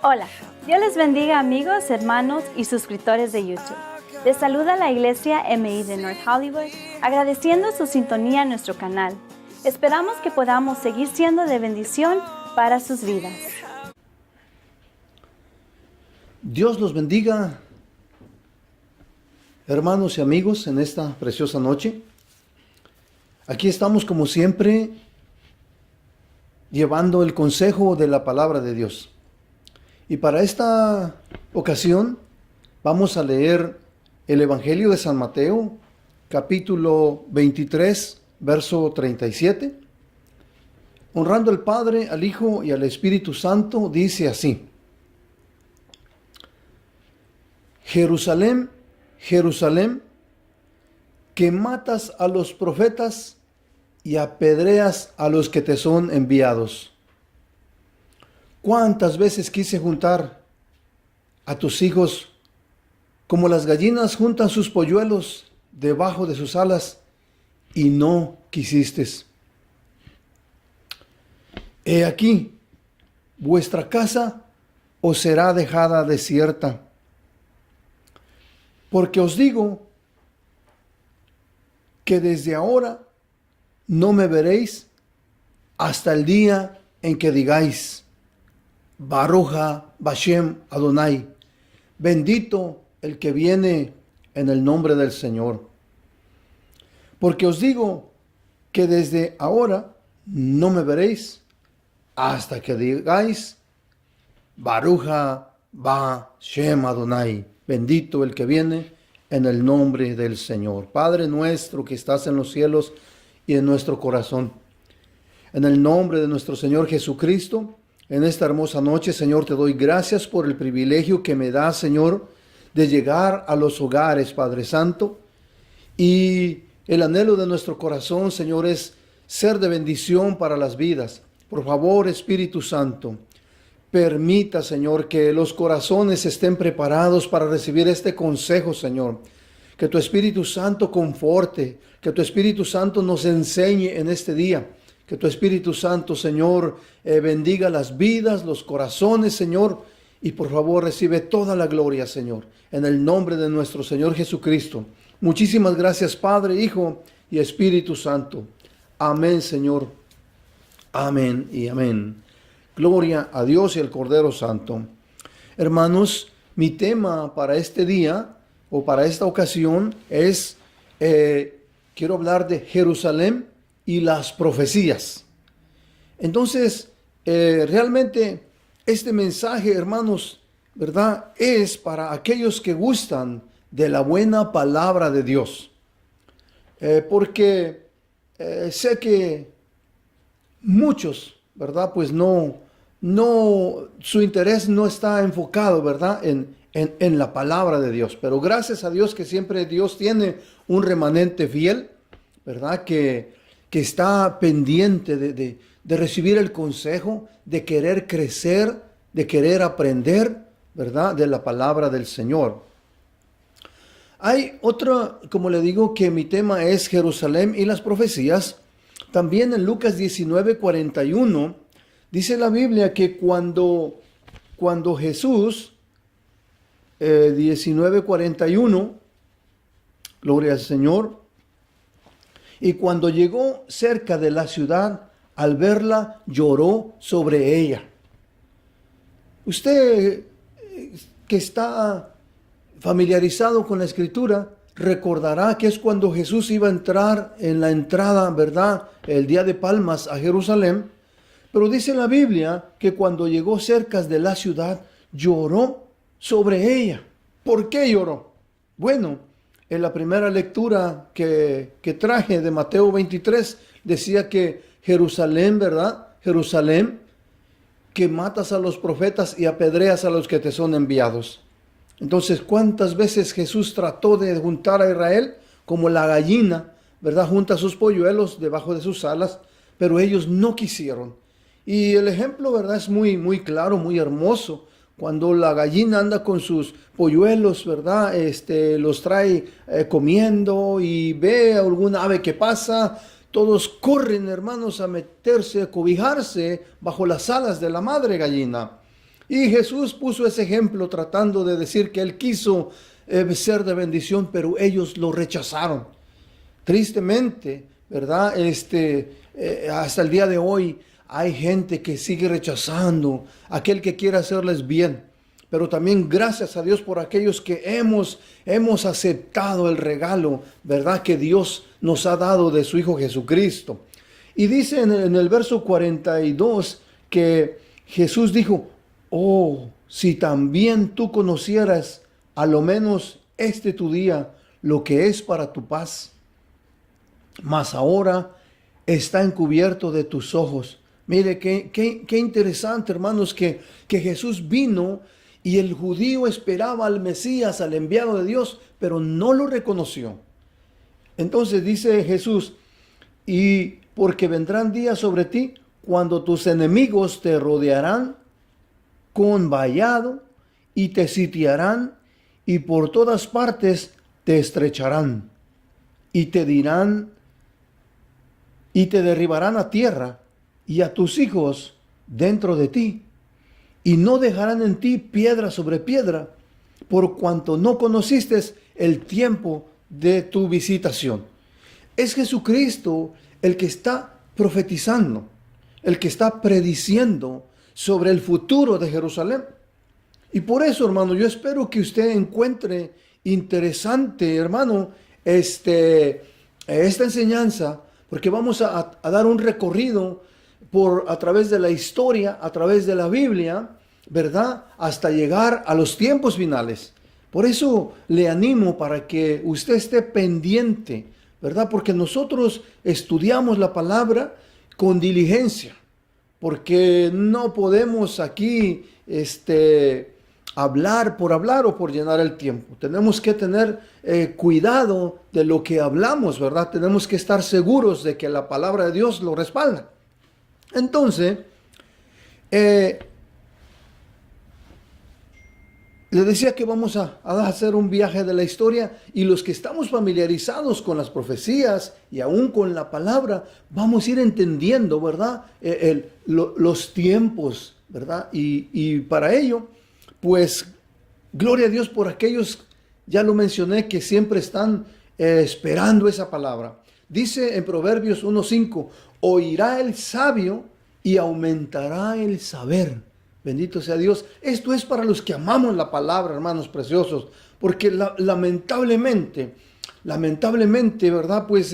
Hola, Dios les bendiga amigos, hermanos y suscriptores de YouTube. Les saluda la Iglesia MI de North Hollywood, agradeciendo su sintonía en nuestro canal. Esperamos que podamos seguir siendo de bendición para sus vidas. Dios los bendiga, hermanos y amigos, en esta preciosa noche. Aquí estamos como siempre, llevando el consejo de la palabra de Dios. Y para esta ocasión vamos a leer el Evangelio de San Mateo, capítulo 23, verso 37. Honrando al Padre, al Hijo y al Espíritu Santo, dice así: Jerusalén, Jerusalén, que matas a los profetas y apedreas a los que te son enviados. ¿Cuántas veces quise juntar a tus hijos como las gallinas juntan sus polluelos debajo de sus alas, y no quisiste? He aquí, vuestra casa os será dejada desierta. Porque os digo que desde ahora no me veréis hasta el día en que digáis: Baruch Bashem Adonai, bendito el que viene en el nombre del Señor. Porque os digo que desde ahora no me veréis hasta que digáis: Baruch Bashem Adonai, bendito el que viene en el nombre del Señor. Padre nuestro que estás en los cielos y en nuestro corazón, en el nombre de nuestro Señor Jesucristo, en esta hermosa noche, Señor, te doy gracias por el privilegio que me das, Señor, de llegar a los hogares, Padre Santo. Y el anhelo de nuestro corazón, Señor, es ser de bendición para las vidas. Por favor, Espíritu Santo, permita, Señor, que los corazones estén preparados para recibir este consejo, Señor. Que tu Espíritu Santo conforte, que tu Espíritu Santo nos enseñe en este día. Que tu Espíritu Santo, Señor, bendiga las vidas, los corazones, Señor. Y por favor, recibe toda la gloria, Señor, en el nombre de nuestro Señor Jesucristo. Muchísimas gracias, Padre, Hijo y Espíritu Santo. Amén, Señor. Amén y amén. Gloria a Dios y al Cordero Santo. Hermanos, mi tema para este día o para esta ocasión es, quiero hablar de Jerusalén y las profecías. Entonces, realmente este mensaje, hermanos, ¿verdad?, es para aquellos que gustan de la buena palabra de Dios. Porque sé que muchos, ¿verdad?, pues no, su interés no está enfocado, ¿verdad?, en la palabra de Dios. Pero gracias a Dios que siempre Dios tiene un remanente fiel, ¿verdad?, que está pendiente de recibir el consejo, de querer crecer, de querer aprender, ¿verdad?, de la palabra del Señor. Hay otra, como le digo, que mi tema es Jerusalén y las profecías. También en Lucas 19:41 dice la Biblia que cuando Jesús, 19:41, gloria al Señor, y cuando llegó cerca de la ciudad, al verla, lloró sobre ella. Usted que está familiarizado con la Escritura, recordará que es cuando Jesús iba a entrar en la entrada, ¿verdad?, el día de Palmas a Jerusalén. Pero dice la Biblia que cuando llegó cerca de la ciudad, lloró sobre ella. ¿Por qué lloró? Bueno, en la primera lectura que traje de Mateo 23, decía que Jerusalén, ¿verdad?, Jerusalén, que matas a los profetas y apedreas a los que te son enviados. Entonces, ¿cuántas veces Jesús trató de juntar a Israel como la gallina, ¿verdad?, junta sus polluelos debajo de sus alas, pero ellos no quisieron? Y el ejemplo, ¿verdad?, es muy, muy claro, muy hermoso. Cuando la gallina anda con sus polluelos, ¿verdad?, los trae comiendo, y ve a algún ave que pasa, todos corren, hermanos, a meterse, a cobijarse bajo las alas de la madre gallina. Y Jesús puso ese ejemplo tratando de decir que Él quiso ser de bendición, pero ellos lo rechazaron. Tristemente, ¿verdad? Hasta el día de hoy hay gente que sigue rechazando a aquel que quiere hacerles bien. Pero también gracias a Dios por aquellos que hemos aceptado el regalo, ¿verdad? Que Dios nos ha dado de su Hijo Jesucristo. Y dice en el verso 42 que Jesús dijo, oh, si también tú conocieras a lo menos tu día, lo que es para tu paz, mas ahora está encubierto de tus ojos. Mire, qué interesante, hermanos, que Jesús vino y el judío esperaba al Mesías, al enviado de Dios, pero no lo reconoció. Entonces dice Jesús, y porque vendrán días sobre ti cuando tus enemigos te rodearán con vallado y te sitiarán y por todas partes te estrecharán y te dirán y te derribarán a tierra y a tus hijos dentro de ti y no dejarán en ti piedra sobre piedra por cuanto no conociste el tiempo de tu visitación. Es Jesucristo el que está profetizando, el que está prediciendo sobre el futuro de Jerusalén. Y por eso, hermano, yo espero que usted encuentre interesante, hermano, esta enseñanza, porque vamos a dar un recorrido a través de la historia, a través de la Biblia, ¿verdad? Hasta llegar a los tiempos finales. Por eso le animo para que usted esté pendiente, ¿verdad? Porque nosotros estudiamos la palabra con diligencia, porque no podemos aquí hablar o por llenar el tiempo. Tenemos que tener cuidado de lo que hablamos, ¿verdad? Tenemos que estar seguros de que la palabra de Dios lo respalda. Entonces, le decía que vamos a hacer un viaje de la historia y los que estamos familiarizados con las profecías y aún con la palabra, vamos a ir entendiendo, ¿verdad? Los tiempos, ¿verdad? Y para ello, pues, gloria a Dios por aquellos, ya lo mencioné, que siempre están esperando esa palabra. Dice en Proverbios 1:5, oirá el sabio y aumentará el saber. Bendito sea Dios. Esto es para los que amamos la palabra, hermanos preciosos, porque lamentablemente, ¿verdad? Pues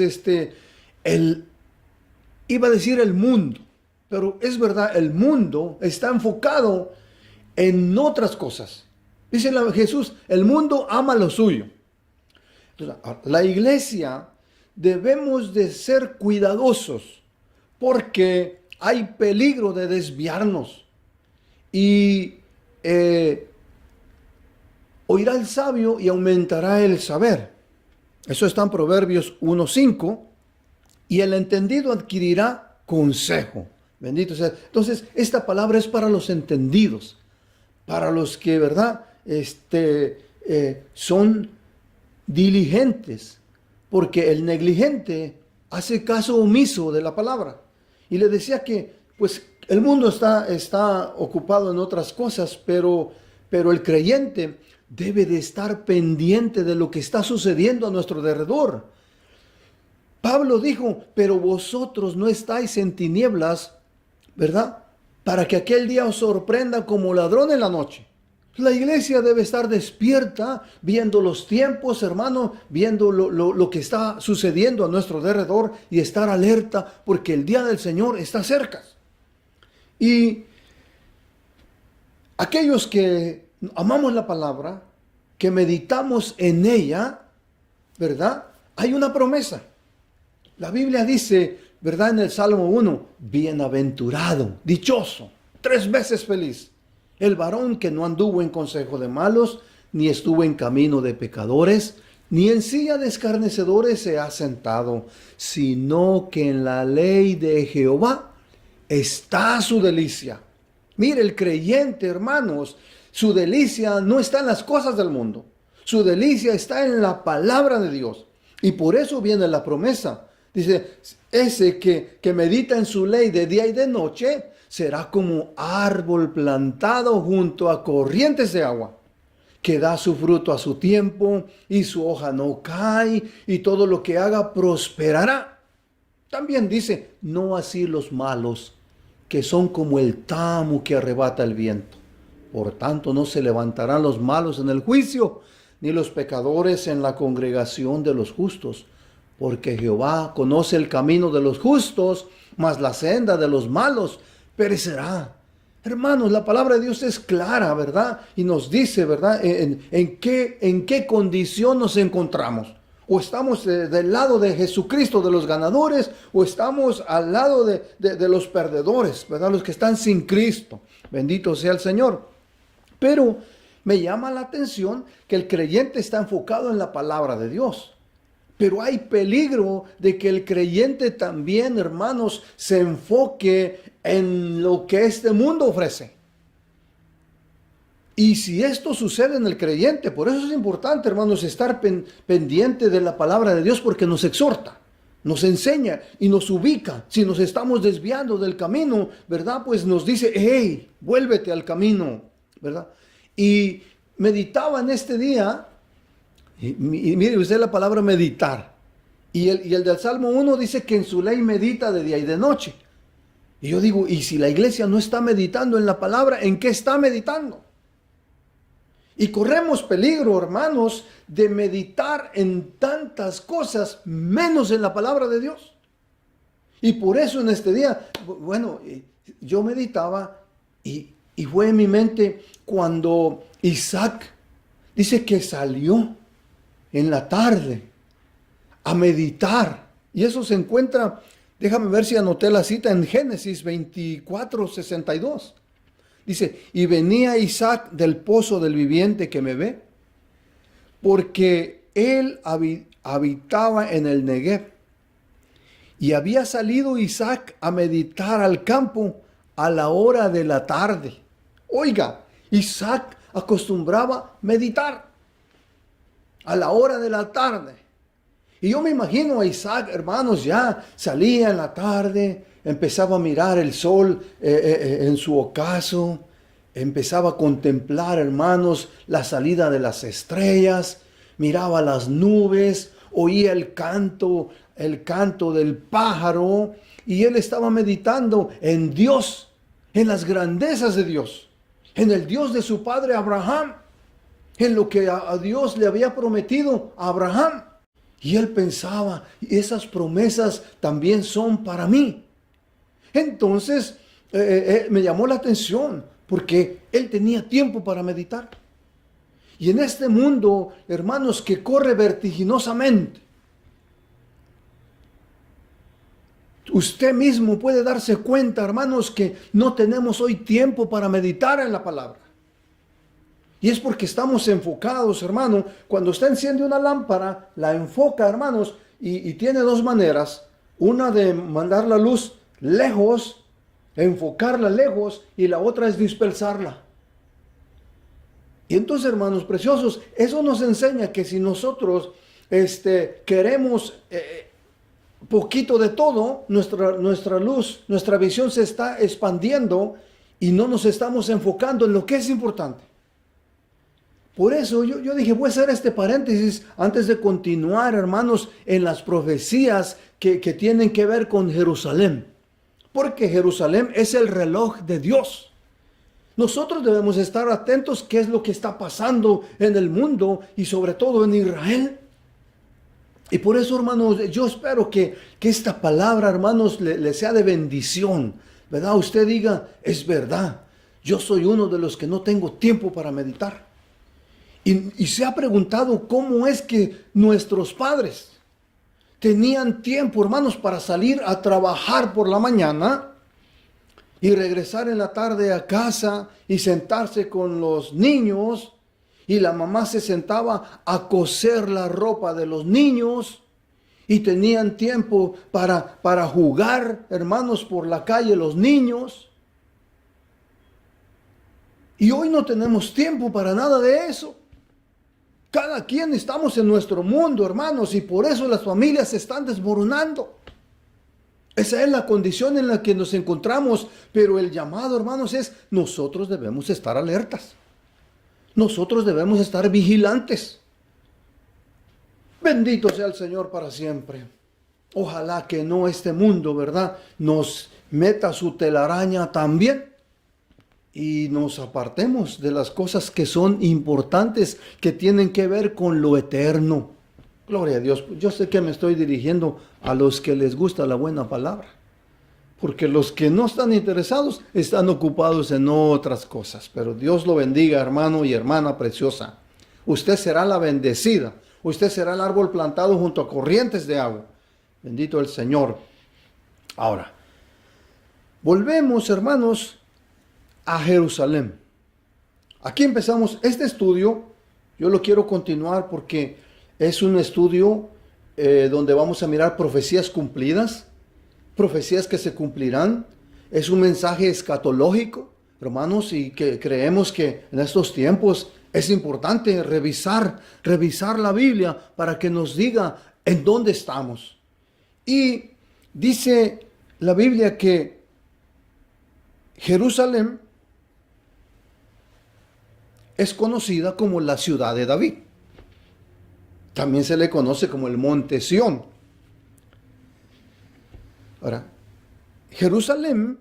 iba a decir el mundo, pero es verdad, el mundo está enfocado en otras cosas. Dice Jesús, el mundo ama lo suyo. Entonces, la iglesia debemos de ser cuidadosos porque hay peligro de desviarnos. Y oirá el sabio y aumentará el saber. Eso está en Proverbios 1:5. Y el entendido adquirirá consejo. Bendito sea. Entonces, esta palabra es para los entendidos, para los que, ¿verdad? Son diligentes, porque el negligente hace caso omiso de la palabra. Y le decía que, pues, el mundo está ocupado en otras cosas, pero el creyente debe de estar pendiente de lo que está sucediendo a nuestro alrededor. Pablo dijo, pero vosotros no estáis en tinieblas, ¿verdad? Para que aquel día os sorprenda como ladrón en la noche. La iglesia debe estar despierta, viendo los tiempos, hermano, viendo lo que está sucediendo a nuestro alrededor y estar alerta porque el día del Señor está cerca. Y aquellos que amamos la palabra, que meditamos en ella, ¿verdad? Hay una promesa. La Biblia dice, ¿verdad? En el Salmo 1, bienaventurado, dichoso, 3 veces feliz, el varón que no anduvo en consejo de malos, ni estuvo en camino de pecadores, ni en silla de escarnecedores se ha sentado, sino que en la ley de Jehová está su delicia. Mire, el creyente, hermanos, su delicia no está en las cosas del mundo. Su delicia está en la palabra de Dios. Y por eso viene la promesa. Dice, ese que medita en su ley de día y de noche, será como árbol plantado junto a corrientes de agua, que da su fruto a su tiempo y su hoja no cae y todo lo que haga prosperará. También dice, no así los malos, que son como el tamo que arrebata el viento. Por tanto, no se levantarán los malos en el juicio, ni los pecadores en la congregación de los justos, porque Jehová conoce el camino de los justos, mas la senda de los malos perecerá. Hermanos, la palabra de Dios es clara, ¿verdad? Y nos dice, ¿verdad? En qué condición nos encontramos. O estamos del lado de Jesucristo, de los ganadores, o estamos al lado de los perdedores, ¿verdad? Los que están sin Cristo. Bendito sea el Señor. Pero me llama la atención que el creyente está enfocado en la palabra de Dios. Pero hay peligro de que el creyente también, hermanos, se enfoque en lo que este mundo ofrece. Y si esto sucede en el creyente, por eso es importante, hermanos, estar pendiente de la palabra de Dios, porque nos exhorta, nos enseña y nos ubica. Si nos estamos desviando del camino, ¿verdad? Pues nos dice, hey, vuélvete al camino, ¿verdad? Y meditaba en este día, y mire usted la palabra meditar. Y el del Salmo 1 dice que en su ley medita de día y de noche. Y yo digo, ¿y si la iglesia no está meditando en la palabra, en qué está meditando? Y corremos peligro, hermanos, de meditar en tantas cosas, menos en la palabra de Dios. Y por eso en este día, bueno, yo meditaba y fue en mi mente cuando Isaac dice que salió en la tarde a meditar. Y eso se encuentra, déjame ver si anoté la cita, en Génesis 24:62. Dice, y venía Isaac del pozo del viviente que me ve, porque él habitaba en el Negev. Y había salido Isaac a meditar al campo a la hora de la tarde. Oiga, Isaac acostumbraba meditar a la hora de la tarde. Y yo me imagino a Isaac, hermanos, ya salía en la tarde, empezaba a mirar el sol en su ocaso, empezaba a contemplar, hermanos, la salida de las estrellas, miraba las nubes, oía el canto del pájaro, y él estaba meditando en Dios, en las grandezas de Dios, en el Dios de su padre Abraham, en lo que a Dios le había prometido a Abraham. Y él pensaba, esas promesas también son para mí. Entonces, me llamó la atención, porque él tenía tiempo para meditar. Y en este mundo, hermanos, que corre vertiginosamente, usted mismo puede darse cuenta, hermanos, que no tenemos hoy tiempo para meditar en la palabra. Y es porque estamos enfocados, hermano. Cuando usted enciende una lámpara, la enfoca, hermanos, y tiene dos maneras. Una de mandar la luz lejos, enfocarla lejos, y la otra es dispersarla. Y entonces, hermanos preciosos, eso nos enseña que si nosotros queremos poquito de todo, nuestra luz, nuestra visión se está expandiendo y no nos estamos enfocando en lo que es importante. Por eso yo dije, voy a hacer este paréntesis antes de continuar, hermanos, en las profecías que tienen que ver con Jerusalén. Porque Jerusalén es el reloj de Dios. Nosotros debemos estar atentos qué es lo que está pasando en el mundo y sobre todo en Israel. Y por eso, hermanos, yo espero que esta palabra, hermanos, le sea de bendición, ¿verdad? Usted diga, es verdad, yo soy uno de los que no tengo tiempo para meditar. Y se ha preguntado cómo es que nuestros padres tenían tiempo, hermanos, para salir a trabajar por la mañana y regresar en la tarde a casa y sentarse con los niños, y la mamá se sentaba a coser la ropa de los niños, y tenían tiempo para jugar, hermanos, por la calle los niños. Y hoy no tenemos tiempo para nada de eso. Cada quien estamos en nuestro mundo, hermanos, y por eso las familias se están desmoronando. Esa es la condición en la que nos encontramos, pero el llamado, hermanos, es nosotros debemos estar alertas. Nosotros debemos estar vigilantes. Bendito sea el Señor para siempre. Ojalá que no este mundo, ¿verdad?, nos meta su telaraña también y nos apartemos de las cosas que son importantes, que tienen que ver con lo eterno. Gloria a Dios. Yo sé que me estoy dirigiendo a los que les gusta la buena palabra, porque los que no están interesados están ocupados en otras cosas. Pero Dios lo bendiga, hermano y hermana preciosa. Usted será la bendecida. Usted será el árbol plantado junto a corrientes de agua. Bendito el Señor. Ahora, volvemos, hermanos, a Jerusalén. Aquí empezamos este estudio. Yo lo quiero continuar porque es un estudio donde vamos a mirar profecías cumplidas, profecías que se cumplirán. Es un mensaje escatológico, hermanos, y que creemos que en estos tiempos es importante revisar la Biblia para que nos diga en dónde estamos. Y dice la Biblia que Jerusalén es conocida como la ciudad de David. También se le conoce como el monte Sión. Ahora, Jerusalén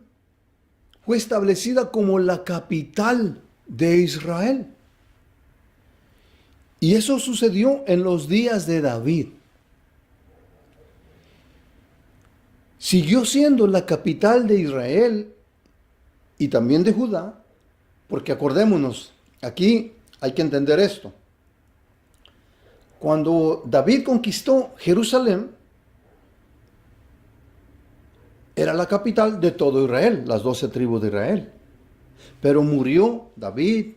fue establecida como la capital de Israel. Y eso sucedió en los días de David. Siguió siendo la capital de Israel y también de Judá, porque acordémonos, aquí hay que entender esto. Cuando David conquistó Jerusalén, era la capital de todo Israel, las 12 tribus de Israel. Pero murió David,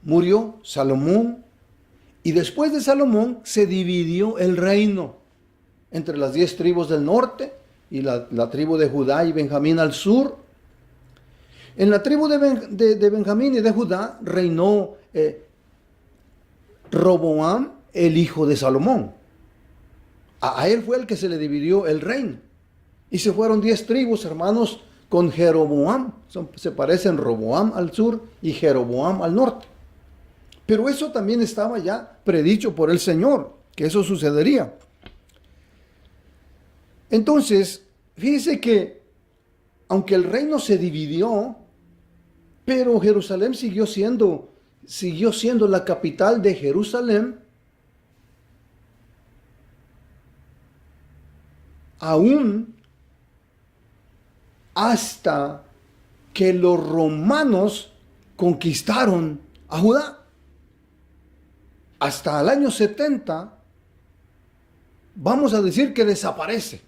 murió Salomón, y después de Salomón se dividió el reino entre las 10 tribus del norte y la tribu de Judá y Benjamín al sur. En la tribu de Benjamín y de Judá reinó Roboam, el hijo de Salomón. A él fue el que se le dividió el reino. Y se fueron 10 tribus, hermanos, con Jeroboam. Se parecen Roboam al sur y Jeroboam al norte. Pero eso también estaba ya predicho por el Señor, que eso sucedería. Entonces, fíjese que, aunque el reino se dividió, pero Jerusalén siguió siendo la capital de Jerusalén, aún hasta que los romanos conquistaron a Judá. Hasta el año 70, vamos a decir que desaparece.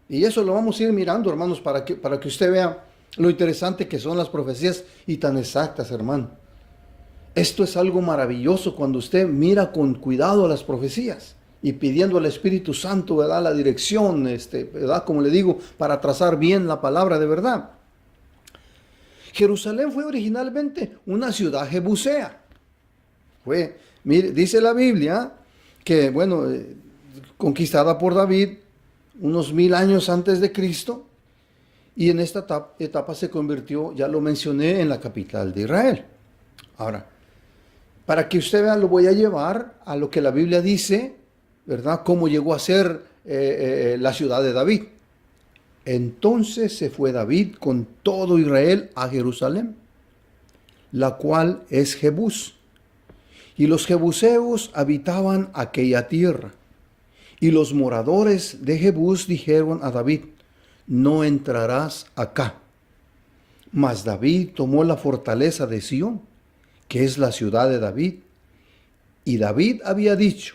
Y eso lo vamos a ir mirando, hermanos, para que usted vea lo interesante que son las profecías y tan exactas, hermano. Esto es algo maravilloso cuando usted mira con cuidado las profecías y pidiendo al Espíritu Santo, ¿verdad?, la dirección, ¿verdad?, como le digo, para trazar bien la palabra de verdad. Jerusalén fue originalmente una ciudad jebusea. Dice la Biblia que, conquistada por David unos 1000 años antes de Cristo, y en esta etapa se convirtió, ya lo mencioné, en la capital de Israel. Ahora, para que usted vea, lo voy a llevar a lo que la Biblia dice, ¿verdad?, cómo llegó a ser la ciudad de David. Entonces se fue David con todo Israel a Jerusalén, la cual es Jebús. Y los jebuseos habitaban aquella tierra. Y los moradores de Jebús dijeron a David: no entrarás acá. Mas David tomó la fortaleza de Sión, que es la ciudad de David. Y David había dicho: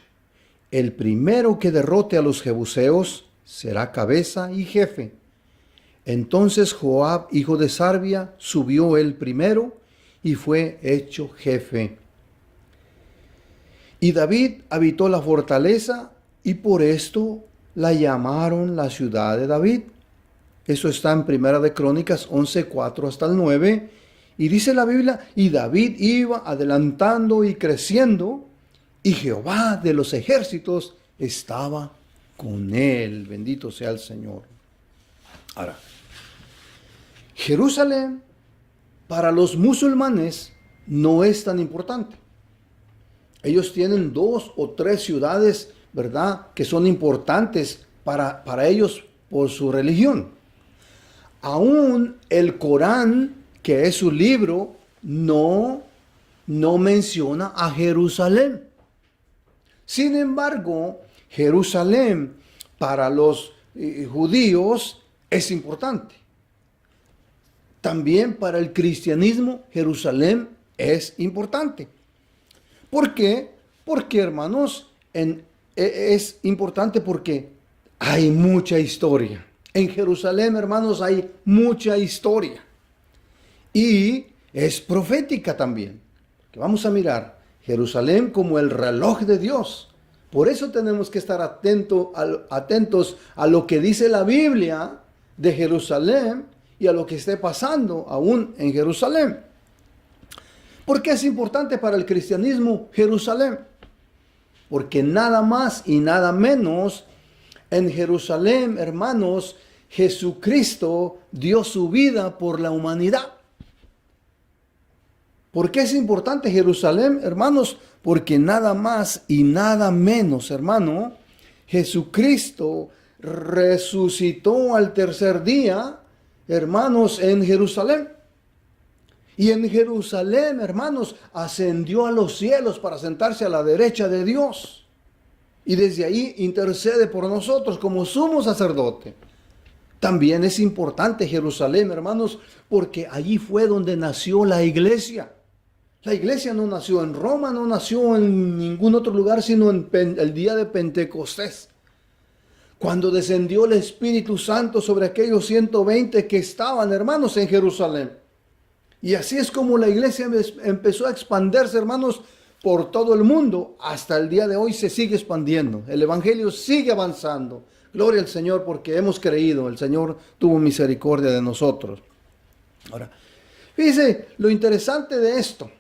el primero que derrote a los jebuseos será cabeza y jefe. Entonces Joab, hijo de Sarvia, subió él primero y fue hecho jefe. Y David habitó la fortaleza, y por esto la llamaron la ciudad de David. Eso está en Primera de Crónicas 11:4 hasta el 9. Y dice la Biblia: y David iba adelantando y creciendo, y Jehová de los ejércitos estaba con él. Bendito sea el Señor. Ahora, Jerusalén para los musulmanes no es tan importante. Ellos tienen 2 o 3 ciudades, ¿verdad?, que son importantes para ellos por su religión. Aún el Corán, que es su libro, no menciona a Jerusalén. Sin embargo, Jerusalén para los judíos es importante. También para el cristianismo, Jerusalén es importante. ¿Por qué? Porque, hermanos, es importante porque hay mucha historia. En Jerusalén, hermanos, hay mucha historia. Y es profética también. Vamos a mirar Jerusalén como el reloj de Dios. Por eso tenemos que estar atentos a lo que dice la Biblia de Jerusalén y a lo que esté pasando aún en Jerusalén. ¿Por qué es importante para el cristianismo Jerusalén? Porque nada más y nada menos en Jerusalén, hermanos, Jesucristo dio su vida por la humanidad. ¿Por qué es importante Jerusalén, hermanos? Porque nada más y nada menos, hermano, Jesucristo resucitó al tercer día, hermanos, en Jerusalén. Y en Jerusalén, hermanos, ascendió a los cielos para sentarse a la derecha de Dios. Y desde ahí intercede por nosotros como sumo sacerdote. También es importante Jerusalén, hermanos, porque allí fue donde nació la iglesia. La iglesia no nació en Roma, no nació en ningún otro lugar, sino en el día de Pentecostés. Cuando descendió el Espíritu Santo sobre aquellos 120 que estaban, hermanos, en Jerusalén. Y así es como la iglesia empezó a expandirse, hermanos, por todo el mundo. Hasta el día de hoy se sigue expandiendo. El evangelio sigue avanzando. Gloria al Señor porque hemos creído. El Señor tuvo misericordia de nosotros. Ahora, fíjese lo interesante de esto.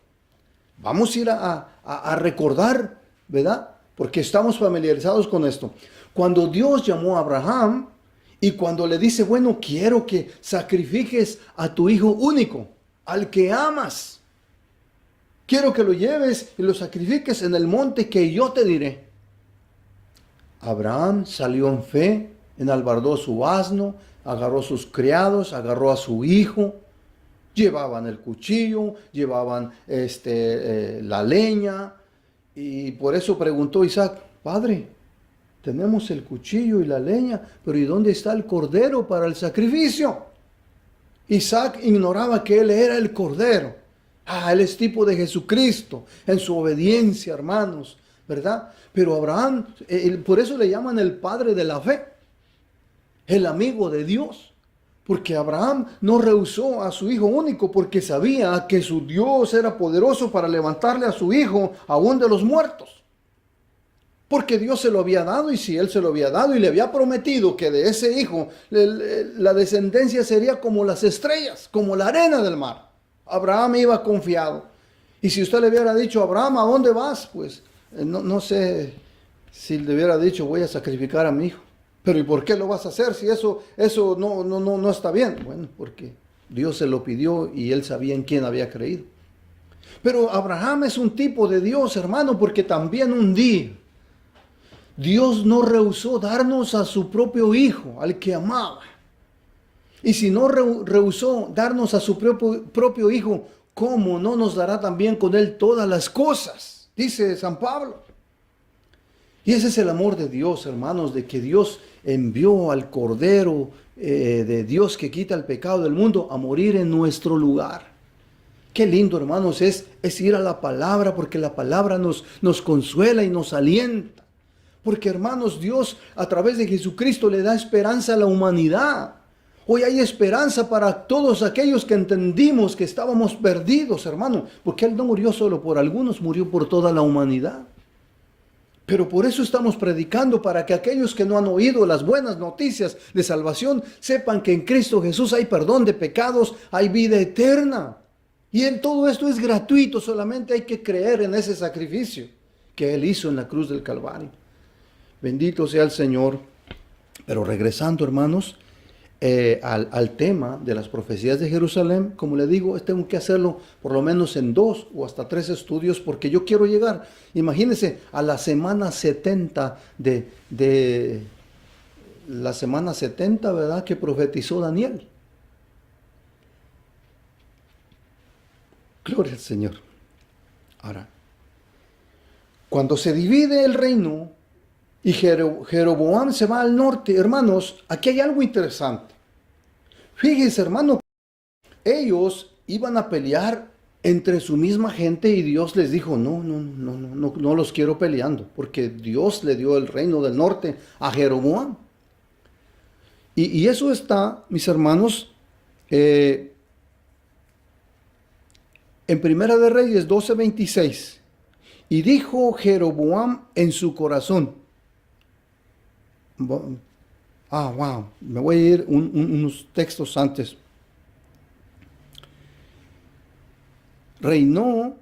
Vamos a ir a recordar, ¿verdad? Porque estamos familiarizados con esto. Cuando Dios llamó a Abraham y cuando le dice, bueno, quiero que sacrifiques a tu hijo único, al que amas. Quiero que lo lleves y lo sacrifiques en el monte que yo te diré. Abraham salió en fe, enalbardó su asno, agarró sus criados, agarró a su hijo. Llevaban el cuchillo, llevaban la leña. Y por eso preguntó Isaac, Padre, tenemos el cuchillo y la leña, pero ¿y dónde está el cordero para el sacrificio? Isaac ignoraba que él era el cordero. Él es tipo de Jesucristo en su obediencia, hermanos, ¿verdad? Pero Abraham, por eso le llaman el padre de la fe, el amigo de Dios. Porque Abraham no rehusó a su hijo único porque sabía que su Dios era poderoso para levantarle a su hijo aún de los muertos. Porque Dios se lo había dado y si Él se lo había dado y le había prometido que de ese hijo la descendencia sería como las estrellas, como la arena del mar. Abraham iba confiado. Y si usted le hubiera dicho, Abraham, ¿a dónde vas? Pues no sé si le hubiera dicho, voy a sacrificar a mi hijo. Pero ¿y por qué lo vas a hacer si eso no está bien? Bueno, porque Dios se lo pidió y él sabía en quién había creído. Pero Abraham es un tipo de Dios, hermano, porque también un día Dios no rehusó darnos a su propio hijo, al que amaba. Y si no rehusó darnos a su propio hijo, ¿cómo no nos dará también con él todas las cosas? Dice San Pablo. Y ese es el amor de Dios, hermanos, de que Dios envió al Cordero de Dios que quita el pecado del mundo a morir en nuestro lugar. Qué lindo, hermanos, es ir a la palabra, porque la palabra nos consuela y nos alienta. Porque, hermanos, Dios a través de Jesucristo le da esperanza a la humanidad. Hoy hay esperanza para todos aquellos que entendimos que estábamos perdidos, hermano. Porque Él no murió solo por algunos, murió por toda la humanidad. Pero por eso estamos predicando, para que aquellos que no han oído las buenas noticias de salvación sepan que en Cristo Jesús hay perdón de pecados, hay vida eterna. Y en todo esto es gratuito, solamente hay que creer en ese sacrificio que Él hizo en la cruz del Calvario. Bendito sea el Señor. Pero regresando, hermanos, al tema de las profecías de Jerusalén. Como le digo, tengo que hacerlo por lo menos en 2 o hasta 3 estudios, porque yo quiero llegar, imagínense, a la semana 70 de la semana 70, ¿verdad?, que profetizó Daniel. Gloria al Señor. Ahora, cuando se divide el reino y Jeroboam se va al norte, hermanos, aquí hay algo interesante. Fíjense, hermano, ellos iban a pelear entre su misma gente y Dios les dijo, no los quiero peleando, porque Dios le dio el reino del norte a Jeroboam. Y eso está, mis hermanos, en Primera de Reyes 12:26. Y dijo Jeroboam en su corazón. Wow, me voy a ir unos textos antes. Reinó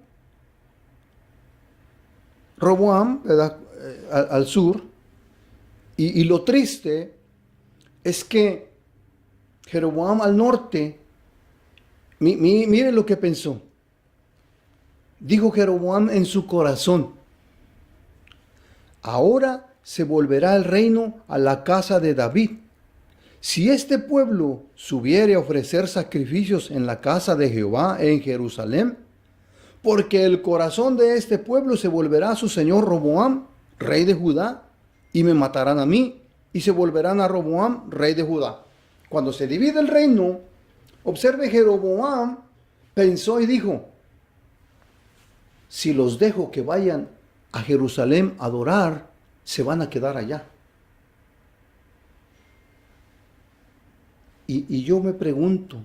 Roboam, ¿verdad?, al sur, y lo triste es que Jeroboam al norte, mire lo que pensó. Dijo Jeroboam en su corazón, ahora se volverá el reino a la casa de David. Si este pueblo subiere a ofrecer sacrificios en la casa de Jehová en Jerusalén, porque el corazón de este pueblo se volverá a su señor Roboam, rey de Judá, y me matarán a mí, y se volverán a Roboam, rey de Judá. Cuando se divide el reino, observe, Jeroboam pensó y dijo, si los dejo que vayan a Jerusalén a adorar, se van a quedar allá. Y yo me pregunto,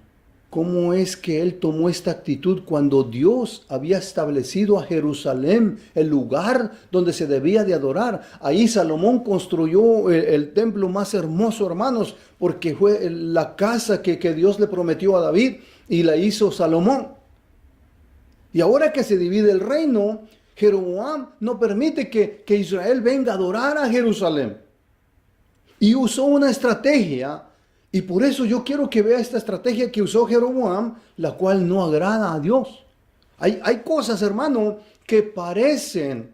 ¿cómo es que él tomó esta actitud cuando Dios había establecido a Jerusalén, el lugar donde se debía de adorar? Ahí Salomón construyó el templo más hermoso, hermanos, porque fue la casa que Dios le prometió a David y la hizo Salomón. Y ahora que se divide el reino, Jeroboam no permite que Israel venga a adorar a Jerusalén. Y usó una estrategia. Y por eso yo quiero que vea esta estrategia que usó Jeroboam, la cual no agrada a Dios. Hay cosas, hermano, que parecen.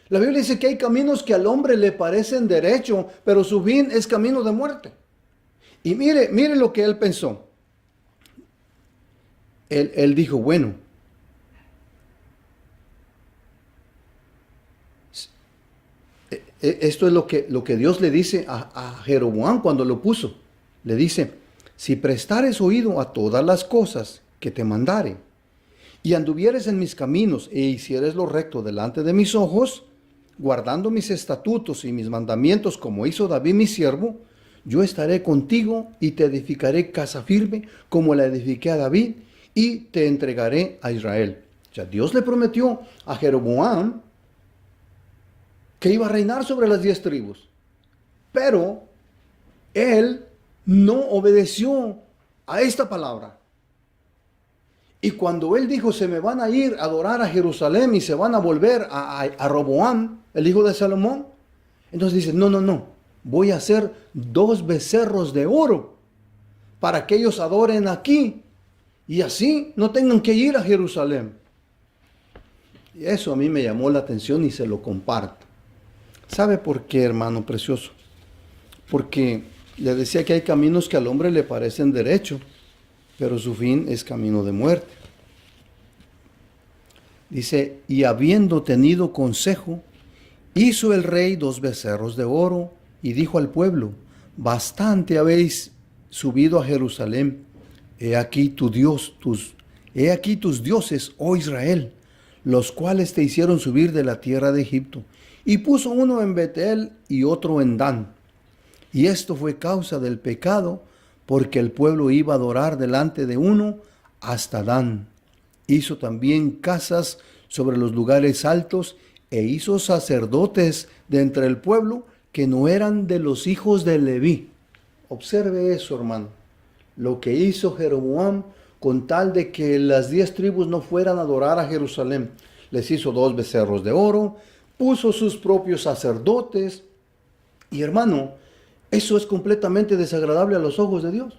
La Biblia dice que hay caminos que al hombre le parecen derecho, pero su fin es camino de muerte. Y mire lo que él pensó. Él dijo, bueno, esto es lo que Dios le dice a Jeroboam cuando lo puso. Le dice, si prestares oído a todas las cosas que te mandare, y anduvieres en mis caminos, e hicieres lo recto delante de mis ojos, guardando mis estatutos y mis mandamientos, como hizo David mi siervo, yo estaré contigo y te edificaré casa firme, como la edifiqué a David, y te entregaré a Israel. O sea, Dios le prometió a Jeroboam que iba a reinar sobre las 10 tribus. Pero él no obedeció a esta palabra. Y cuando él dijo, se me van a ir a adorar a Jerusalén y se van a volver a Roboam, el hijo de Salomón, entonces dice, no, voy a hacer 2 becerros de oro para que ellos adoren aquí y así no tengan que ir a Jerusalén. Y eso a mí me llamó la atención y se lo comparto. ¿Sabe por qué, hermano precioso? Porque le decía que hay caminos que al hombre le parecen derecho, pero su fin es camino de muerte. Dice, y habiendo tenido consejo, hizo el rey 2 becerros de oro, y dijo al pueblo, bastante habéis subido a Jerusalén, he aquí tus dioses, oh Israel, los cuales te hicieron subir de la tierra de Egipto. Y puso uno en Betel y otro en Dan. Y esto fue causa del pecado, porque el pueblo iba a adorar delante de uno hasta Dan. Hizo también casas sobre los lugares altos, e hizo sacerdotes de entre el pueblo que no eran de los hijos de Leví. Observe eso, hermano. Lo que hizo Jeroboam con tal de que las 10 tribus no fueran a adorar a Jerusalén. Les hizo 2 becerros de oro, puso sus propios sacerdotes. Y hermano, Eso es completamente desagradable a los ojos de Dios.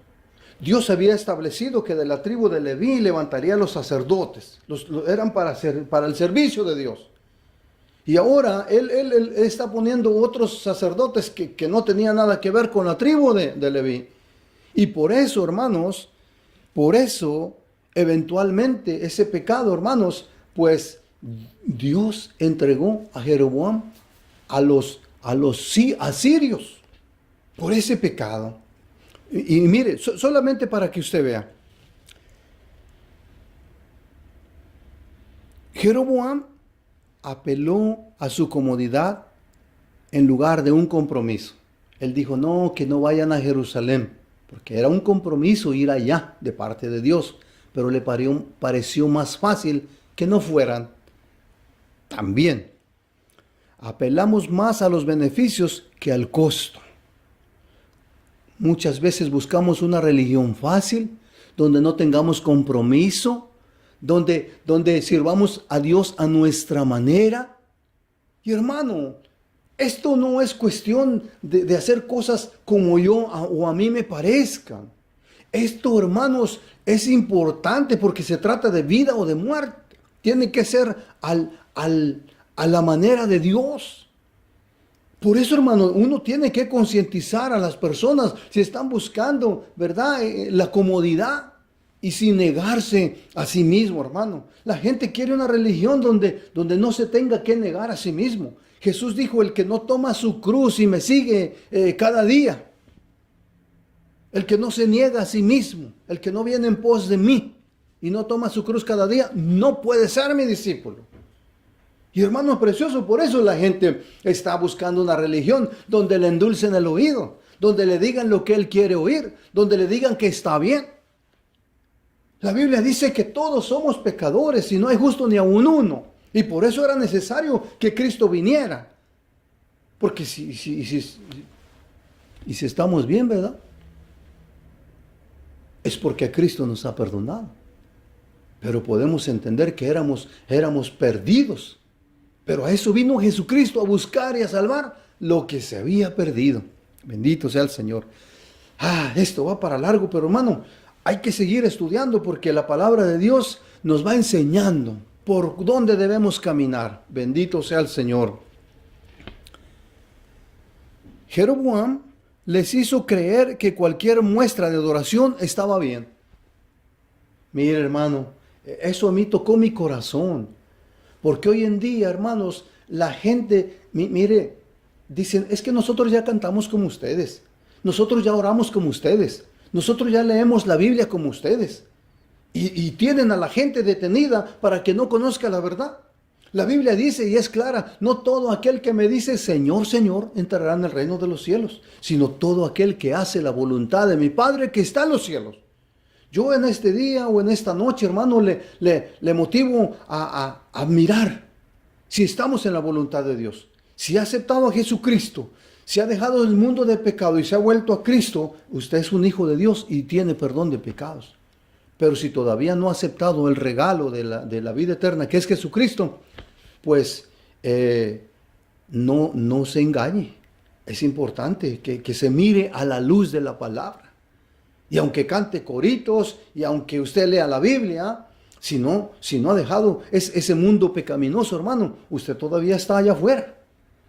Dios había establecido que de la tribu de Leví levantaría a los sacerdotes. Eran para el servicio de Dios. Y ahora él está poniendo otros sacerdotes que no tenían nada que ver con la tribu de Leví. Y por eso, hermanos, por eso, eventualmente, ese pecado, hermanos, pues Dios entregó a Jeroboam a los asirios por ese pecado. Y mire, solamente para que usted vea. Jeroboam apeló a su comodidad en lugar de un compromiso. Él dijo, no, que no vayan a Jerusalén, porque era un compromiso ir allá de parte de Dios, pero le pareció más fácil que no fueran. También apelamos más a los beneficios que al costo. Muchas veces buscamos una religión fácil, donde no tengamos compromiso, donde sirvamos a Dios a nuestra manera. Y hermano, esto no es cuestión de hacer cosas como yo o a mí me parezcan. Esto, hermanos, es importante porque se trata de vida o de muerte. Tiene que ser a la manera de Dios. Por eso, hermano, uno tiene que concientizar a las personas si están buscando, ¿verdad?, la comodidad y sin negarse a sí mismo, hermano. La gente quiere una religión donde no se tenga que negar a sí mismo. Jesús dijo, el que no toma su cruz y me sigue cada día, el que no se niega a sí mismo, el que no viene en pos de mí y no toma su cruz cada día, no puede ser mi discípulo. Y hermano precioso, por eso la gente está buscando una religión donde le endulcen el oído, donde le digan lo que él quiere oír, donde le digan que está bien. La Biblia dice que todos somos pecadores y no hay justo ni aun uno. Y por eso era necesario que Cristo viniera. Porque si estamos bien, ¿verdad? Es porque Cristo nos ha perdonado. Pero podemos entender que éramos perdidos. Pero a eso vino Jesucristo, a buscar y a salvar lo que se había perdido. Bendito sea el Señor. Esto va para largo, pero hermano, hay que seguir estudiando porque la palabra de Dios nos va enseñando por dónde debemos caminar. Bendito sea el Señor. Jeroboam les hizo creer que cualquier muestra de adoración estaba bien. Mire, hermano, eso a mí tocó mi corazón. Porque hoy en día, hermanos, la gente, mire, dicen, es que nosotros ya cantamos como ustedes. Nosotros ya oramos como ustedes. Nosotros ya leemos la Biblia como ustedes. Y tienen a la gente detenida para que no conozca la verdad. La Biblia dice, y es clara, no todo aquel que me dice, Señor, Señor, entrará en el reino de los cielos, sino todo aquel que hace la voluntad de mi Padre que está en los cielos. Yo en este día o en esta noche, hermano, le motivo a mirar si estamos en la voluntad de Dios. Si ha aceptado a Jesucristo, si ha dejado el mundo de pecado y se ha vuelto a Cristo, usted es un hijo de Dios y tiene perdón de pecados. Pero si todavía no ha aceptado el regalo de la vida eterna, que es Jesucristo, pues no se engañe. Es importante que se mire a la luz de la palabra. Y aunque cante coritos, y aunque usted lea la Biblia, si no ha dejado ese mundo pecaminoso, hermano, usted todavía está allá afuera.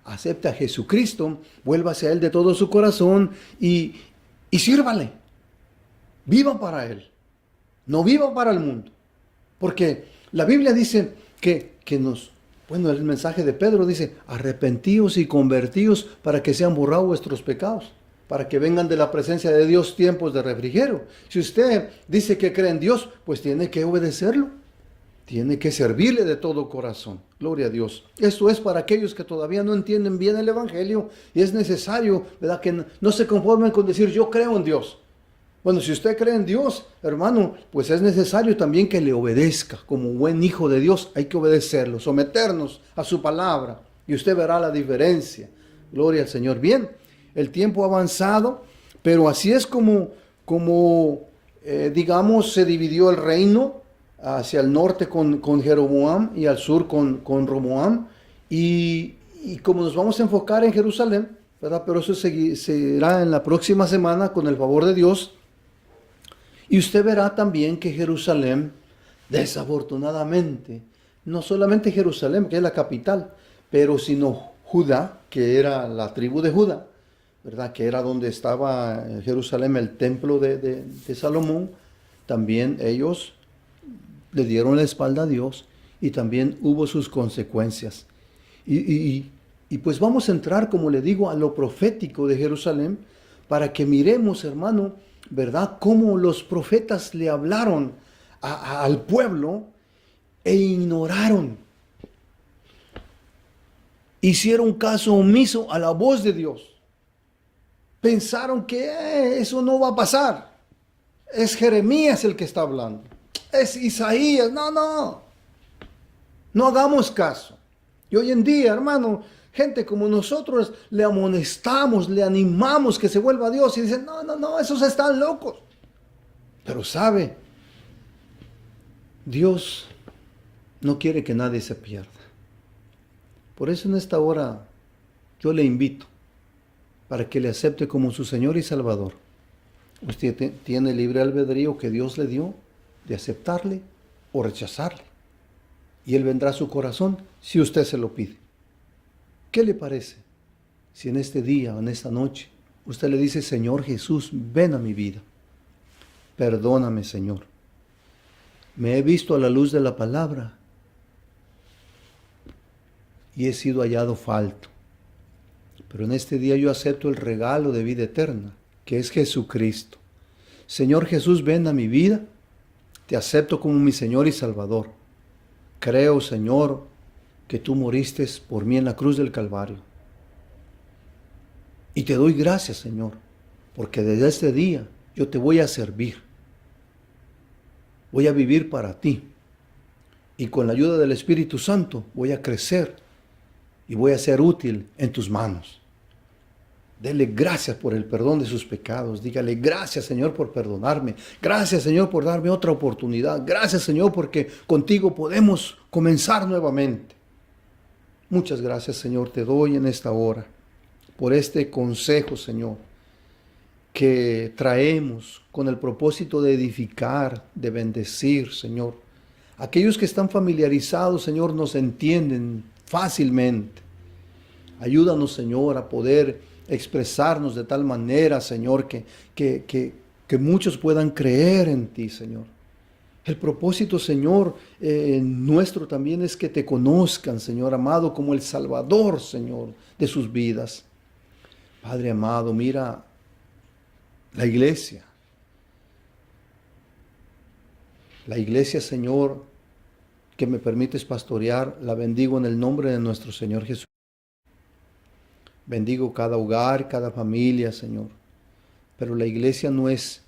Acepte a Jesucristo, vuélvase a Él de todo su corazón y sírvale. Viva para Él, no viva para el mundo. Porque la Biblia dice el mensaje de Pedro dice, arrepentíos y convertíos para que sean borrados vuestros pecados, para que vengan de la presencia de Dios tiempos de refrigerio. Si usted dice que cree en Dios, pues tiene que obedecerlo. Tiene que servirle de todo corazón. Gloria a Dios. Esto es para aquellos que todavía no entienden bien el Evangelio y es necesario, ¿verdad?, que no se conformen con decir yo creo en Dios. Bueno, si usted cree en Dios, hermano, pues es necesario también que le obedezca. Como buen hijo de Dios hay que obedecerlo, someternos a su palabra y usted verá la diferencia. Gloria al Señor. Bien. El tiempo ha avanzado, pero así es como digamos, se dividió el reino hacia el norte con Jeroboam y al sur con Roboam. Y como nos vamos a enfocar en Jerusalén, ¿verdad? Pero eso seguirá en la próxima semana con el favor de Dios. Y usted verá también que Jerusalén, desafortunadamente, no solamente Jerusalén, que es la capital, pero sino Judá, que era la tribu de Judá, ¿verdad? Que era donde estaba en Jerusalén, el templo de Salomón. También ellos le dieron la espalda a Dios y también hubo sus consecuencias. Y pues vamos a entrar, como le digo, a lo profético de Jerusalén, para que miremos, hermano, ¿verdad?, cómo los profetas le hablaron al pueblo e ignoraron. Hicieron caso omiso a la voz de Dios. Pensaron que eso no va a pasar. Es Jeremías el que está hablando. Es Isaías. No hagamos caso. Y hoy en día, hermano, gente como nosotros le amonestamos, le animamos que se vuelva a Dios y dicen, no, esos están locos. Pero sabe, Dios no quiere que nadie se pierda. Por eso en esta hora yo le invito para que le acepte como su Señor y Salvador. Usted tiene libre albedrío que Dios le dio de aceptarle o rechazarle. Y Él vendrá a su corazón si usted se lo pide. ¿Qué le parece si en este día o en esta noche usted le dice, Señor Jesús, ven a mi vida? Perdóname, Señor. Me he visto a la luz de la palabra y he sido hallado falto. Pero en este día yo acepto el regalo de vida eterna, que es Jesucristo. Señor Jesús, ven a mi vida. Te acepto como mi Señor y Salvador. Creo, Señor, que tú moriste por mí en la cruz del Calvario. Y te doy gracias, Señor, porque desde este día yo te voy a servir. Voy a vivir para ti. Y con la ayuda del Espíritu Santo voy a crecer y voy a ser útil en tus manos. Dele gracias por el perdón de sus pecados. Dígale, gracias, Señor, por perdonarme. Gracias, Señor, por darme otra oportunidad. Gracias, Señor, porque contigo podemos comenzar nuevamente. Muchas gracias, Señor, te doy en esta hora por este consejo, Señor, que traemos con el propósito de edificar, de bendecir, Señor. Aquellos que están familiarizados, Señor, nos entienden fácilmente. Ayúdanos, Señor, a poder expresarnos de tal manera, Señor, que muchos puedan creer en ti, Señor. El propósito, Señor, nuestro también es que te conozcan, Señor amado, como el Salvador, Señor, de sus vidas. Padre amado, mira la iglesia. La iglesia, Señor, que me permites pastorear, la bendigo en el nombre de nuestro Señor Jesús. Bendigo cada hogar, cada familia, Señor. Pero la iglesia no es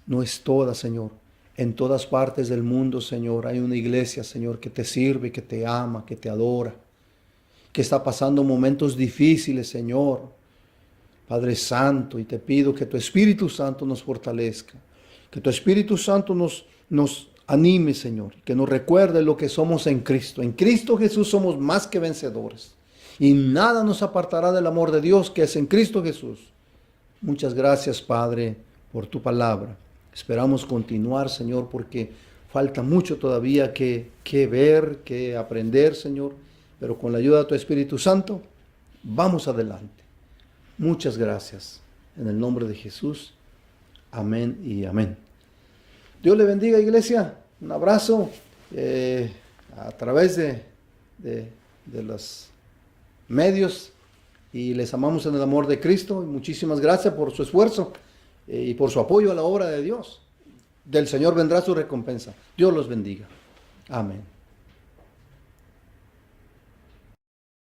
toda, Señor. En todas partes del mundo, Señor, hay una iglesia, Señor, que te sirve, que te ama, que te adora, que está pasando momentos difíciles, Señor. Padre Santo, y te pido que tu Espíritu Santo nos fortalezca, que tu Espíritu Santo nos anime, Señor, que nos recuerde lo que somos en Cristo. En Cristo Jesús somos más que vencedores. Y nada nos apartará del amor de Dios que es en Cristo Jesús. Muchas gracias, Padre, por tu palabra. Esperamos continuar, Señor, porque falta mucho todavía que ver, que aprender, Señor. Pero con la ayuda de tu Espíritu Santo, vamos adelante. Muchas gracias. En el nombre de Jesús. Amén y amén. Dios le bendiga, iglesia. Un abrazo a través de los medios, y les amamos en el amor de Cristo. Y muchísimas gracias por su esfuerzo y por su apoyo a la obra de Dios. Del Señor vendrá su recompensa. Dios los bendiga. Amén.